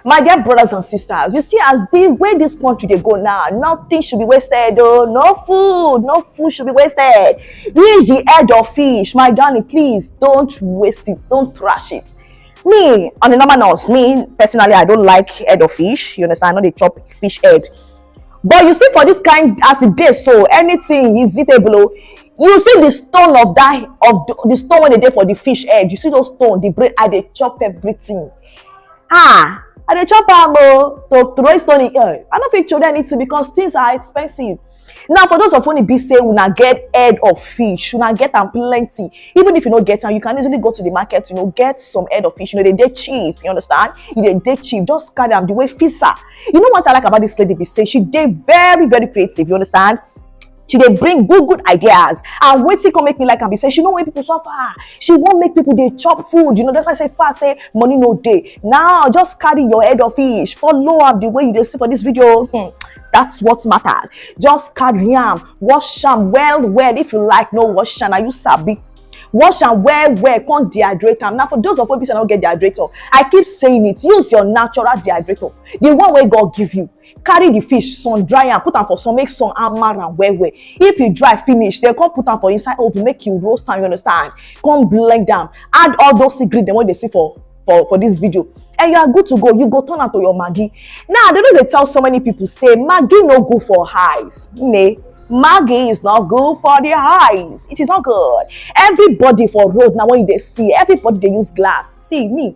My dear brothers and sisters, you see, as the way this country they go now, nothing should be wasted. Oh, no food should be wasted. Use the head of fish, my darling. Please don't waste it. Don't trash it. Me, on the normal notes, me personally, I don't like head of fish. You understand? I know they chop fish head. But you see, for this kind as it is, so anything is eatable. You see the stone of that the stone when they dey for the fish head. You see those stone, the brain, I dey chop everything. I dey chop am to throw stone in air. I no fit throw anything because things are expensive. Now, for those of una be say una get head of fish, una get am plenty. Even if you no get am, you can easily go to the market, get some head of fish. They dey cheap. You understand? They dey cheap. Just carry am the way fisa. You know what I like about this lady be say? She dey very, very creative. You understand? She dey bring good ideas, and wetin come make me like am be say she no want people suffer. She wan make people dey chop food. That's why I say fast say money no dey. Now just carry your head of fish, follow am the way you dey see for this video. That's what matters. Just carry am, wash am well. If you like, no wash am, na you sabi. Wash am well, come dehydrate am. Now, for those of you who don't get dehydrator, I keep saying it. Use your natural dehydrator, the one where God give you. Carry the fish, sun dry am, put am for sun, make sun hammer am well. If you dry finish, then come put am for inside oven, make you roast am. You understand? Come blend am, add all those ingredients when they see for this video, and you are good to go. You go turn am to your Maggi. Now, they don't tell so many people say Maggi no good for eyes. Nay, Maggi is not good for the eyes. It is not good. Everybody for road now when they see, everybody they use glass. See me,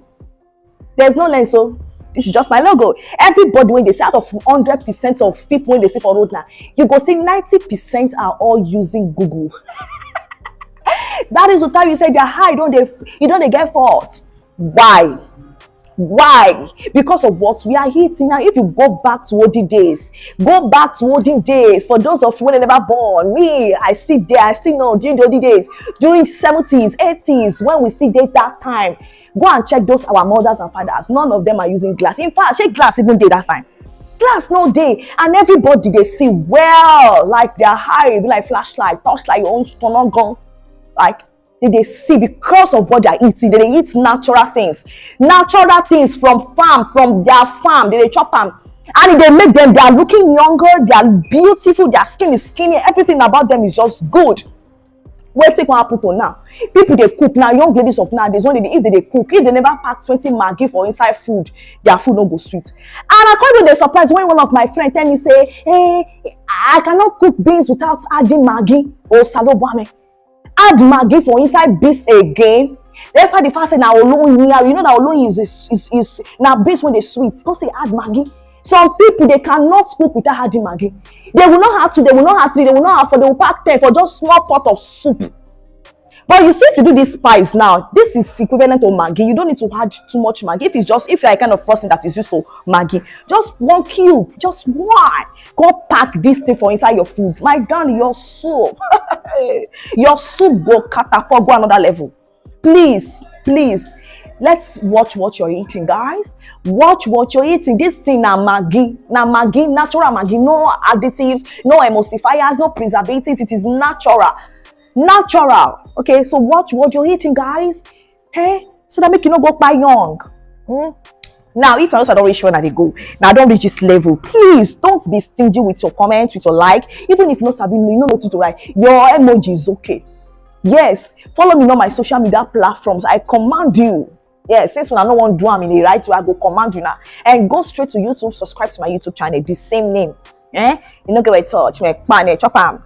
there's no lens, so this is just my logo. Everybody when they see, out of 100% of people when they see for road now, you go see 90% are all using Google. That is the time you say their eye you don't get fault. Why? Because of what we are eating now. If you go back to olden days, for those of you when they never born, me, I still there, I still know during the olden days, during 70s, 80s, when we still date that time, go and check those our mothers and fathers. None of them are using glass. In fact, check glass even day that time. Glass no day, and everybody they see well, like their eye, like flashlight, torchlight, your own stone gun, like they see because of what they are eating. They eat natural things from their farm. They chop them, and they make them. They are looking younger. They are beautiful. Their skin is skinny. Everything about them is just good. Wait till what happen to now? People they cook now. Young ladies of nowadays, if they cook, if they never pack 20 Maggi for inside food, their food no go sweet. And I come to the surprise when one of my friends tell me say, "Hey, I cannot cook beans without adding Maggi or salobame." Add Maggi for inside beans again. That's why the fact say now alone here. You know that alone is now beans when they sweet. Go say add Maggi. Some people they cannot cook without adding Maggi. They will not have 3. They will not have 4. They will pack 10 for just small pot of soup. But you see, if you do this spice now, this is equivalent to Maggi. You don't need to add too much Maggi. If you're a kind of person that is used to Maggi, just 1 cube, just 1. Go pack this thing for inside your food. My darling, your soup go catapult, go another level. Please, let's watch what you're eating, guys. Watch what you're eating. This thing na Maggi, natural Maggi, no additives, no emulsifiers, no preservatives. It is natural. Okay, so watch what you're eating, guys. Hey, so that make you not go by young. Now, if I don't reach when they go, now don't reach this level. Please don't be stingy with your comments, with your like. Even if you know what to write, your emoji is okay. Yes, follow me on my social media platforms. I command you. Yes, since when I don't want to do them in the right way, I go command you now. And go straight to YouTube, subscribe to my YouTube channel, the same name. You know, get a touch, chop